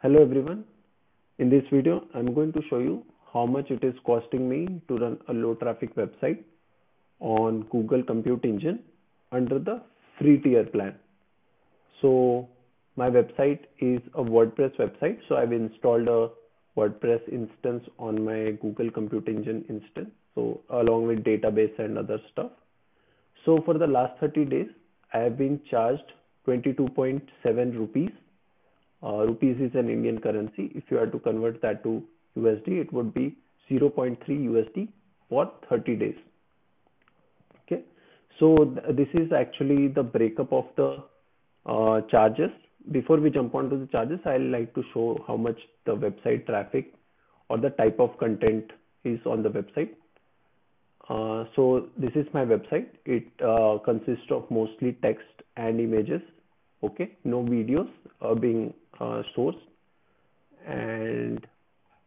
Hello everyone. In this video, I'm going to show you how much it is costing me to run a low traffic website on Google Compute Engine under the free tier plan. So my website is a WordPress website. So I've installed a WordPress instance on my Google Compute Engine instance. So along with database and other stuff. So for the last 30 days, I have been charged 22.7 rupees. Rupees is an Indian currency. If you are to convert that to USD, it would be 0.3 USD for 30 days. Okay. So this is actually the breakup of the charges. Before we jump onto the charges, I'd like to show how much the website traffic or the type of content is on the website. So this is my website. It consists of mostly text and images. Okay, no videos being sourced, and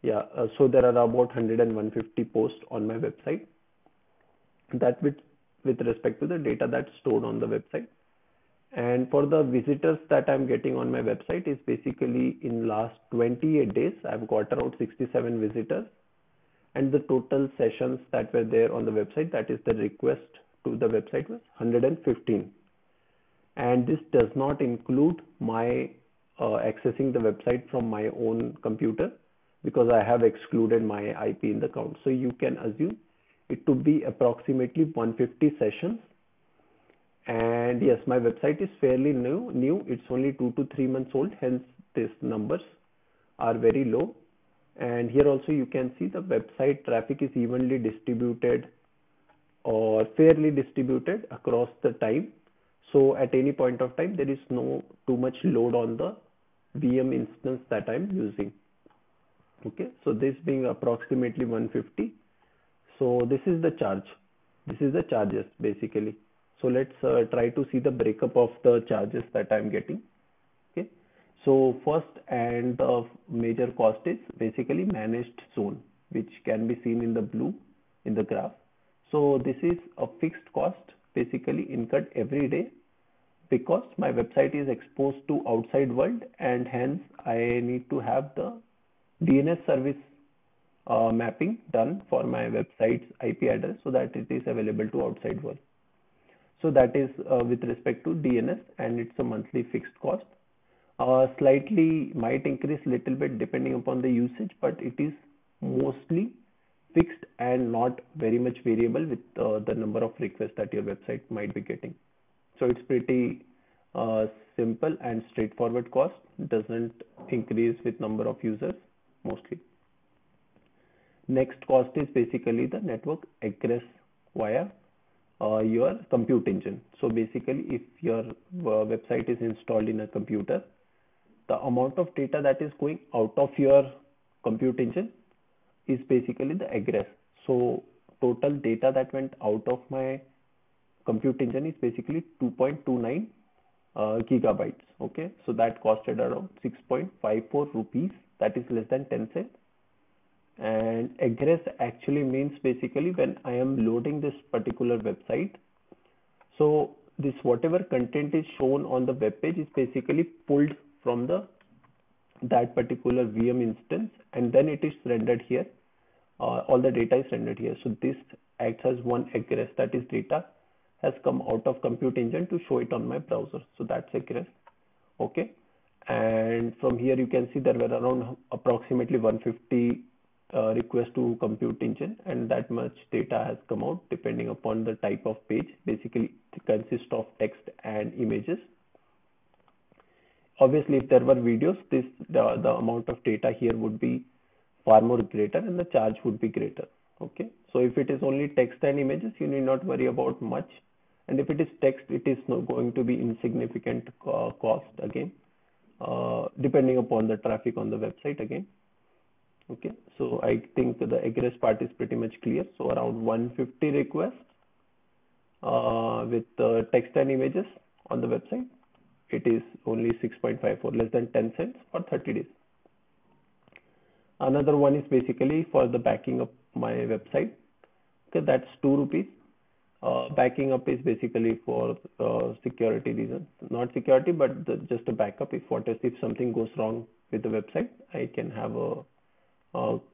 yeah, so there are about 100 and 150 posts on my website. That with respect to the data that's stored on the website. And for the visitors that I'm getting on my website is basically in last 28 days, I've got around 67 visitors. And the total sessions that were there on the website, that is the request to the website, was 115. And this does not include my accessing the website from my own computer, because I have excluded my IP in the count. So you can assume it to be approximately 150 sessions. And yes, my website is fairly new. It's only 2 to 3 months old. Hence, these numbers are very low. And here also you can see the website traffic is evenly distributed or fairly distributed across the time. So at any point of time, there is no too much load on the VM instance that I'm using. Okay, so this being approximately 150. So this is the charge. This is the charges basically. So let's try to see the breakup of the charges that I'm getting. Okay, so first and the major cost is basically managed zone, which can be seen in the blue in the graph. So this is a fixed cost basically incurred every day, because my website is exposed to outside world, and hence I need to have the DNS service mapping done for my website's IP address so that it is available to outside world. So that is with respect to DNS, and it's a monthly fixed cost. Slightly might increase little bit depending upon the usage, but it is mostly fixed and not very much variable with the number of requests that your website might be getting. So it's pretty simple and straightforward cost. It doesn't increase with number of users mostly. Next cost is basically the network egress via your compute engine. So basically, if your website is installed in a computer, the amount of data that is going out of your compute engine is basically the egress. So total data that went out of my compute engine is basically 2.29 gigabytes. Okay, so that costed around 6.54 rupees, that is less than 10 cents. And egress actually means basically when I am loading this particular website, so this whatever content is shown on the web page is basically pulled from that particular VM instance, and then it is rendered here. All the data is rendered here. So this acts as one egress, that is data has come out of compute engine to show it on my browser. So that's egress. Okay, and from here you can see there were around approximately 150 request to compute engine, and that much data has come out depending upon the type of page. Basically it consists of text and images. Obviously if there were videos, the amount of data here would be far more greater and the charge would be greater. Okay, so if it is only text and images, you need not worry about much, and if it is text, it is not going to be insignificant cost again, depending upon the traffic on the website again. Okay, so I think the egress part is pretty much clear. So around 150 requests with text and images on the website, it is only 6.54, less than 10 cents for 30 days. Another one is basically for the backing up my website. Okay, that's 2 rupees. Backing up is basically for security reasons, not security, but just a backup. If something goes wrong with the website, I can have a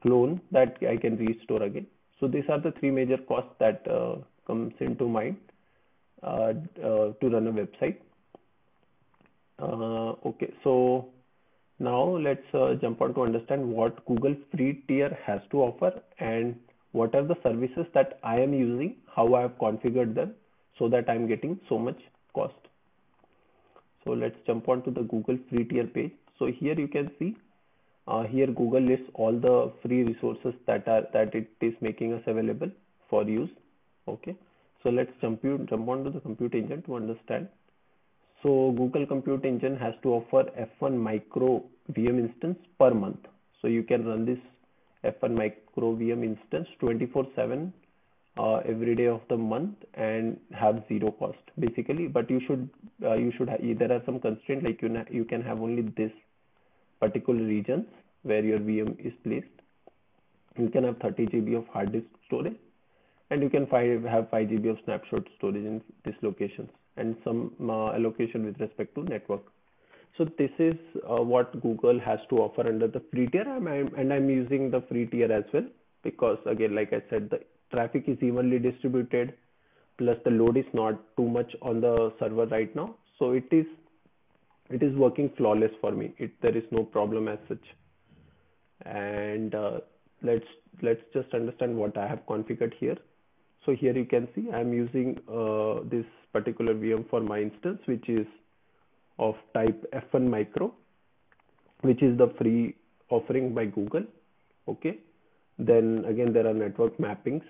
clone that I can restore again. So these are the three major costs that comes into mind to run a website. Okay, so now let's jump on to understand what Google free tier has to offer and what are the services that I am using, how I have configured them so that I'm getting so much cost. So let's jump on to the Google free tier page. So here you can see here Google lists all the free resources that it is making us available for use. Okay, so let's jump on to the Compute Engine to understand. So Google Compute Engine has to offer F1 Micro VM instance per month. So you can run this F1 Micro VM instance 24/7 every day of the month and have zero cost basically. But there are some constraints, like you can have only this particular regions where your VM is placed. You can have 30 GB of hard disk storage, and you can have 5 GB of snapshot storage in these locations, and some allocation with respect to network. So this is what Google has to offer under the free tier, and I'm using the free tier as well, because again, like I said, the traffic is evenly distributed, plus the load is not too much on the server right now, so it is working flawless for me. There is no problem as such. And let's just understand what I have configured here. So here you can see I'm using this particular VM for my instance, which is of type F1 Micro, which is the free offering by Google. Okay, then again there are network mappings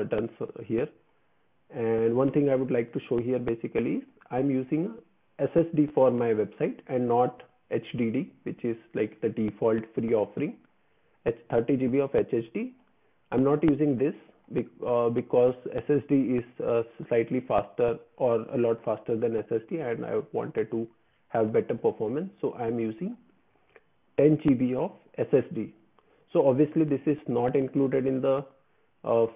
done here. And one thing I would like to show here basically is I'm using SSD for my website and not HDD, which is like the default free offering. It's 30 GB of HDD. I'm not using this because SSD is slightly faster or a lot faster than SSD, and I wanted to have better performance, so I'm using 10 GB of SSD. So obviously this is not included in the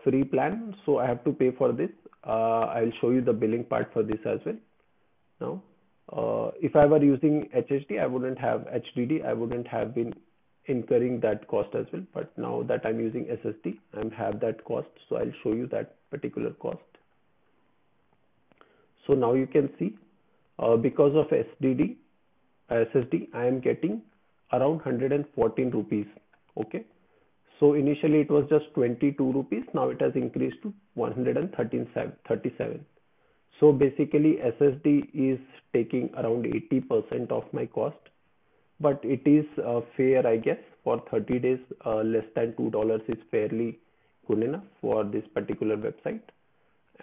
free plan, so I have to pay for this. I'll show you the billing part for this as well. Now, if I were using HDD, I wouldn't have HDD. I wouldn't have been incurring that cost as well. But now that I'm using SSD, I have that cost. So I'll show you that particular cost. So now you can see because of SSD, I am getting around 114 rupees. Okay. So initially it was just 22 rupees. Now it has increased to 137. So basically SSD is taking around 80% of my cost, but it is fair, I guess. For 30 days, less than $2 is fairly good enough for this particular website.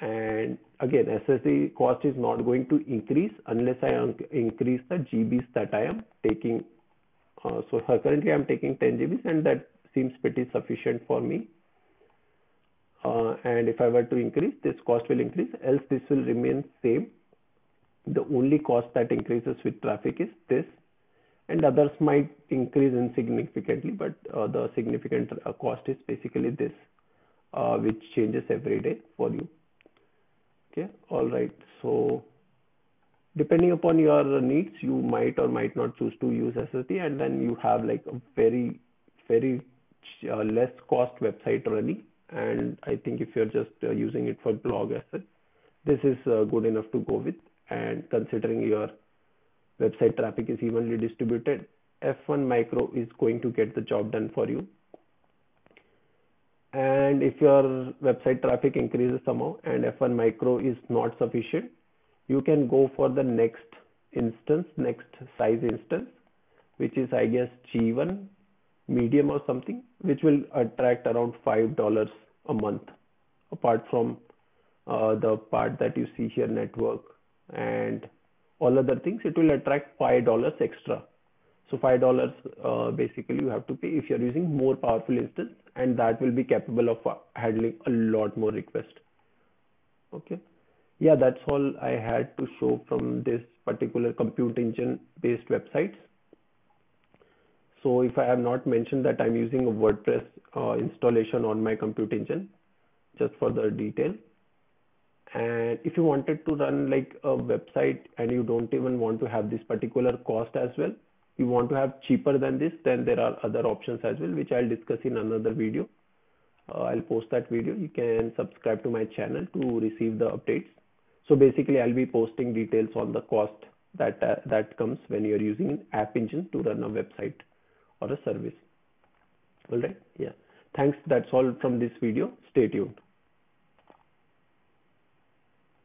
And again, SSD cost is not going to increase unless I increase the GBs that I am taking. So currently I'm taking 10 GBs, and that seems pretty sufficient for me. And if I were to increase, this cost will increase, else this will remain same. The only cost that increases with traffic is this, and others might increase insignificantly, but the significant cost is basically this, which changes every day for you. Okay, all right. So depending upon your needs, you might or might not choose to use SSD, and then you have like a very less cost website running. And I think if you're just using it for blog assets, this is good enough to go with. And considering your website traffic is evenly distributed, F1 Micro is going to get the job done for you. And if your website traffic increases somehow and F1 Micro is not sufficient, you can go for the next size instance, which is, I guess, G1 medium or something, which will attract around $5 a month, apart from the part that you see here, network and all other things. It will attract $5 extra. So $5 basically you have to pay if you're using more powerful instance, and that will be capable of handling a lot more requests. Okay, yeah, that's all I had to show from this particular Compute Engine based websites. So if I have not mentioned that I'm using a WordPress installation on my Compute Engine, just for the detail. And if you wanted to run like a website and you don't even want to have this particular cost as well, you want to have cheaper than this, then there are other options as well, which I'll discuss in another video. I'll post that video. You can subscribe to my channel to receive the updates. So basically, I'll be posting details on the cost that comes when you're using an App Engine to run a website or a service. All right. Yeah. Thanks. That's all from this video. Stay tuned.